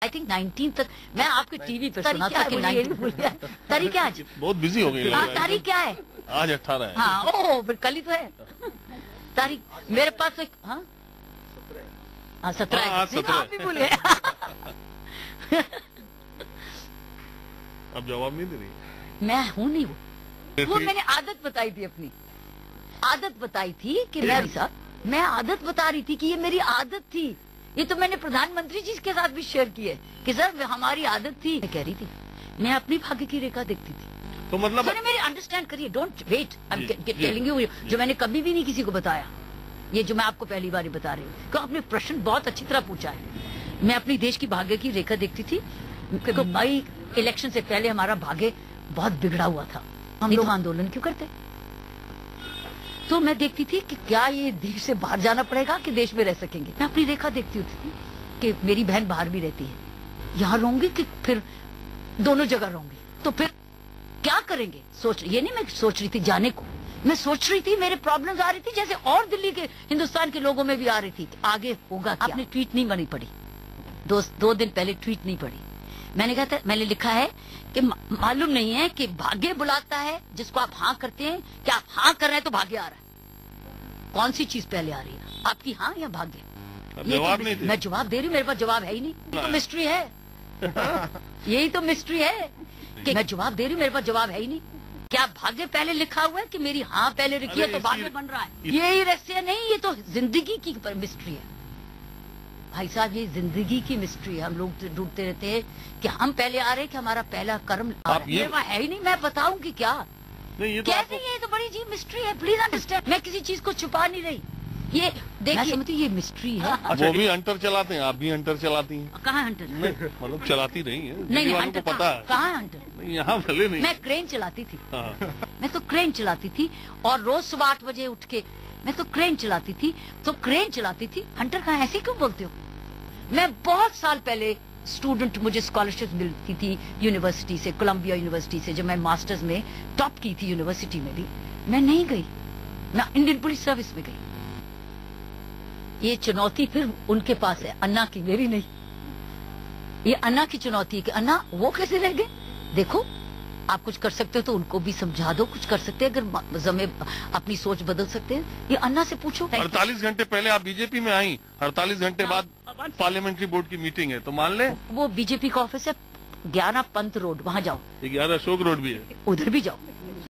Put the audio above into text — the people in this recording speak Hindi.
आई थिंक 19 तक मैं आपके टीवी पे सुना था कि 19 तारीख क्या आज? बहुत बिजी हो गई। तारीख क्या है? आज 18 है। हाँ, ओह फिर कल ही तो है तारीख। मेरे पास एक 17 है। आप भी भूल गए। अब जवाब नहीं दे रही। मैं हूँ नहीं वो मैंने आदत बताई थी, अपनी आदत बताई थी कि मैं आदत बता रही थी कि ये मेरी आदत थी। ये तो मैंने प्रधानमंत्री जी के साथ भी शेयर की है कि सर हमारी आदत थी। मैं कह रही थी मैं अपनी भाग्य की रेखा देखती थी। तो मतलब मेरे अंडरस्टैंड करिए, don't wait, I am telling you जो मैंने कभी भी नहीं किसी को बताया, ये जो मैं आपको पहली बार बता रही हूँ। तो आपने प्रश्न बहुत अच्छी तरह पूछा है। मैं अपनी देश की भाग्य की रेखा देखती थी क्योंकि मई इलेक्शन से पहले हमारा भाग्य बहुत बिगड़ा हुआ था। हम लोग आंदोलन क्यों करते? तो मैं देखती थी कि क्या ये देश से बाहर जाना पड़ेगा कि देश में रह सकेंगे। मैं अपनी रेखा देखती होती थी कि मेरी बहन बाहर भी रहती है, यहाँ रहूंगी कि फिर दोनों जगह रहूंगी, तो फिर क्या करेंगे? ये नहीं मैं सोच रही थी जाने को, मैं सोच रही थी मेरे प्रॉब्लम्स आ रही थी जैसे और दिल्ली के हिंदुस्तान के लोगों में भी आ रही थी। आगे होगा क्या? आपने ट्वीट नहीं बनी पड़ी, दो दिन पहले ट्वीट नहीं पड़ी। मैंने कहा था, मैंने लिखा है कि मालूम नहीं है कि भाग्य बुलाता है जिसको आप हाँ करते हैं, कि आप हाँ कर रहे हैं तो भाग्य आ रहा है। कौन सी चीज पहले आ रही है, आपकी हाँ या भाग्य? जवाब नहीं मैं जवाब दे रही हूँ, मेरे पास जवाब है ही नहीं। ये तो मिस्ट्री है। यही तो मिस्ट्री है कि मैं जवाब दे रही हूँ, मेरे पास जवाब है ही नहीं। क्या भाग्य पहले लिखा हुआ है कि मेरी हाँ पहले लिखी है तो भाग्य बन रहा है? यही रहस्य नहीं, ये तो जिंदगी की मिस्ट्री है भाई साहब। ये जिंदगी की मिस्ट्री है। हम लोग ढूंढते रहते हैं कि हम पहले आ रहे हैं कि हमारा पहला कर्म है ही नहीं। मैं बताऊं कि क्या नहीं, कैसे? ये तो बड़ी जी मिस्ट्री है, प्लीज अंडरस्टैंड। मैं किसी चीज को छुपा नहीं रही। ये देखिए ये मिस्ट्री है। वो भी हंटर चलाते हैं, आप भी हंटर चलाती हैं। कहाँ हंटर? मतलब चलाती नहीं है, नहीं हंटर को पता है। कहाँ हंटर? यहाँ भले नहीं। मैं क्रेन चलाती थी। मैं तो क्रेन चलाती थी और रोज सुबह 8 बजे उठ के मैं तो क्रेन चलाती थी। तो क्रेन चलाती थी, हंटर कहाँ? ऐसे क्यों बोलते हो? मैं बहुत साल पहले स्टूडेंट, मुझे स्कॉलरशिप मिलती थी यूनिवर्सिटी से, कोलंबिया यूनिवर्सिटी से, जब मैं मास्टर्स में टॉप की थी यूनिवर्सिटी में भी, मैं नहीं गई, मैं इंडियन पुलिस सर्विस में गई। ये चुनौती फिर उनके पास है, अन्ना की, मेरी नहीं। ये अन्ना की चुनौती है कि अन्ना वो कैसे रह गए। देखो आप कुछ कर सकते हो तो उनको भी समझा दो, कुछ कर सकते हैं अगर जमे अपनी सोच बदल सकते हैं। ये अन्ना से पूछो। 48 घंटे पहले आप बीजेपी में आई, 48 घंटे बाद पार्लियामेंट्री बोर्ड की मीटिंग है, तो मान ले वो बीजेपी का ऑफिस है 11 पंत रोड, वहाँ जाओ। 11 अशोक रोड भी है, उधर भी जाओ।